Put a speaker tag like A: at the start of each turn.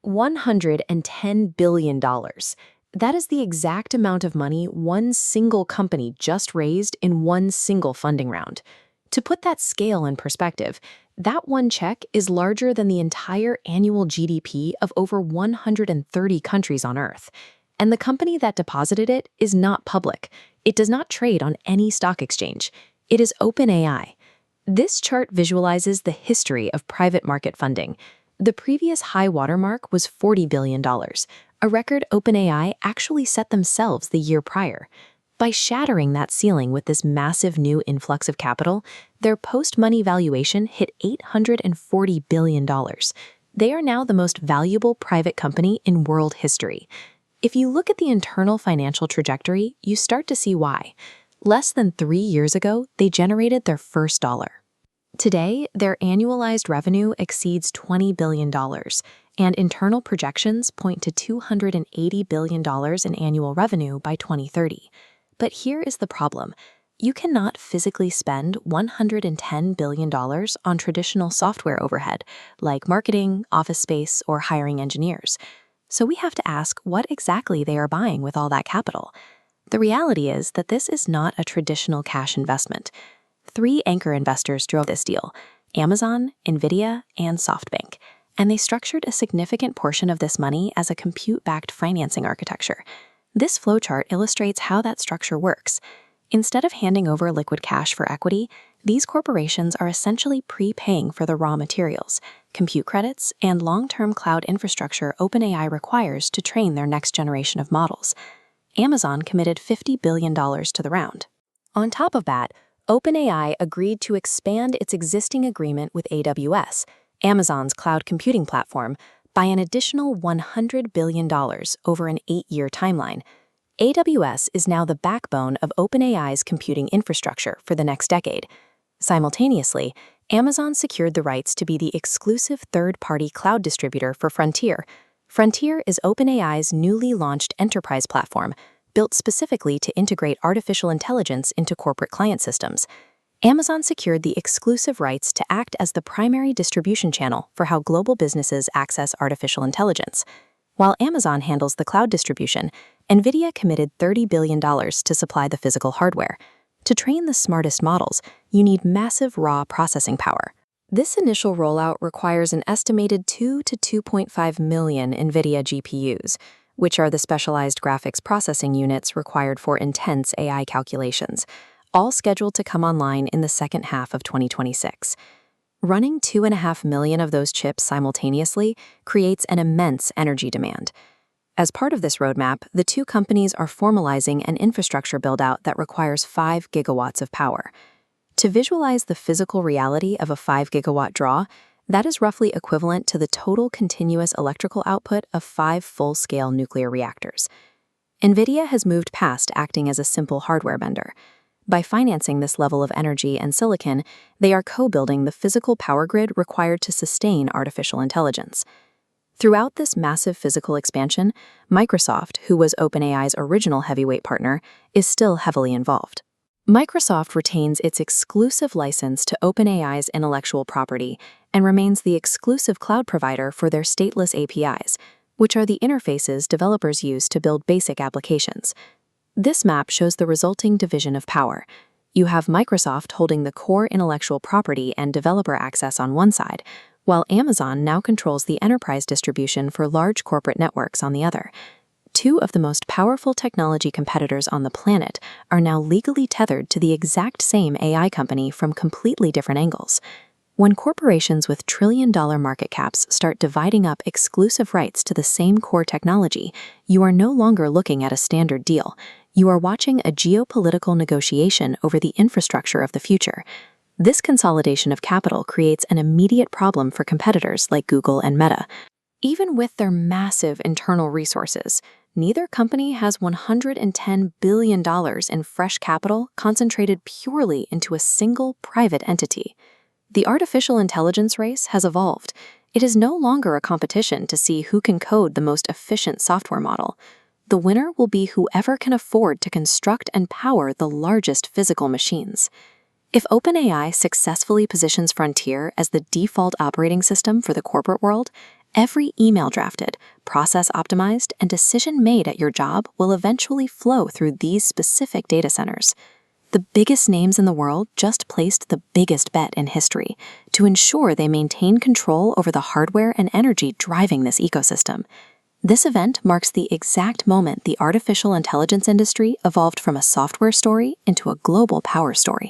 A: $110 billion. That is the exact amount of money one single company just raised in one single funding round. To put that scale in perspective, that one check is larger than the entire annual GDP of over 130 countries on Earth. And the company that deposited it is not public. It does not trade on any stock exchange. It is OpenAI. This chart visualizes the history of private market funding. The previous high watermark was $40 billion, a record OpenAI actually set themselves the year prior. By shattering that ceiling with this massive new influx of capital, their post-money valuation hit $840 billion. They are now the most valuable private company in world history. If you look at the internal financial trajectory, you start to see why. Less than 3 years ago, they generated their first dollar. Today, their annualized revenue exceeds $20 billion, and internal projections point to $280 billion in annual revenue by 2030. But here is the problem. You cannot physically spend $110 billion on traditional software overhead, like marketing, office space, or hiring engineers. So we have to ask what exactly they are buying with all that capital. The reality is that this is not a traditional cash investment. 3 anchor investors drove this deal: Amazon, Nvidia, and SoftBank, and they structured a significant portion of this money as a compute-backed financing architecture. This flowchart illustrates how that structure works. Instead of handing over liquid cash for equity, these corporations are essentially prepaying for the raw materials, compute credits, and long-term cloud infrastructure OpenAI requires to train their next generation of models. Amazon committed $50 billion to the round. On top of that, OpenAI agreed to expand its existing agreement with AWS, Amazon's cloud computing platform, by an additional $100 billion over an 8-year timeline. AWS is now the backbone of OpenAI's computing infrastructure for the next decade. Simultaneously, Amazon secured the rights to be the exclusive third-party cloud distributor for Frontier. Frontier is OpenAI's newly launched enterprise platform, built specifically to integrate artificial intelligence into corporate client systems. Amazon secured the exclusive rights to act as the primary distribution channel for how global businesses access artificial intelligence. While Amazon handles the cloud distribution, Nvidia committed $30 billion to supply the physical hardware. To train the smartest models, you need massive raw processing power. This initial rollout requires an estimated 2 to 2.5 million Nvidia GPUs, which are the specialized graphics processing units required for intense AI calculations, all scheduled to come online in the second half of 2026. Running 2.5 million of those chips simultaneously creates an immense energy demand. As part of this roadmap, the 2 companies are formalizing an infrastructure build-out that requires 5 gigawatts of power. To visualize the physical reality of a 5 gigawatt draw, that is roughly equivalent to the total continuous electrical output of 5 full-scale nuclear reactors. Nvidia has moved past acting as a simple hardware vendor. By financing this level of energy and silicon, they are co-building the physical power grid required to sustain artificial intelligence. Throughout this massive physical expansion, Microsoft, who was OpenAI's original heavyweight partner, is still heavily involved. Microsoft retains its exclusive license to OpenAI's intellectual property and remains the exclusive cloud provider for their stateless APIs, which are the interfaces developers use to build basic applications. This map shows the resulting division of power. You have Microsoft holding the core intellectual property and developer access on one side, while Amazon now controls the enterprise distribution for large corporate networks on the other. 2 of the most powerful technology competitors on the planet are now legally tethered to the exact same AI company from completely different angles. When corporations with trillion-dollar market caps start dividing up exclusive rights to the same core technology, you are no longer looking at a standard deal. You are watching a geopolitical negotiation over the infrastructure of the future. This consolidation of capital creates an immediate problem for competitors like Google and Meta. Even with their massive internal resources, neither company has $110 billion in fresh capital concentrated purely into a single private entity. The artificial intelligence race has evolved. It is no longer a competition to see who can code the most efficient software model. The winner will be whoever can afford to construct and power the largest physical machines. If OpenAI successfully positions Frontier as the default operating system for the corporate world, Every email drafted, process optimized, and decision made at your job will eventually flow through these specific data centers. The biggest names in the world just placed the biggest bet in history to ensure they maintain control over the hardware and energy driving this ecosystem. This event marks the exact moment the artificial intelligence industry evolved from a software story into a global power story.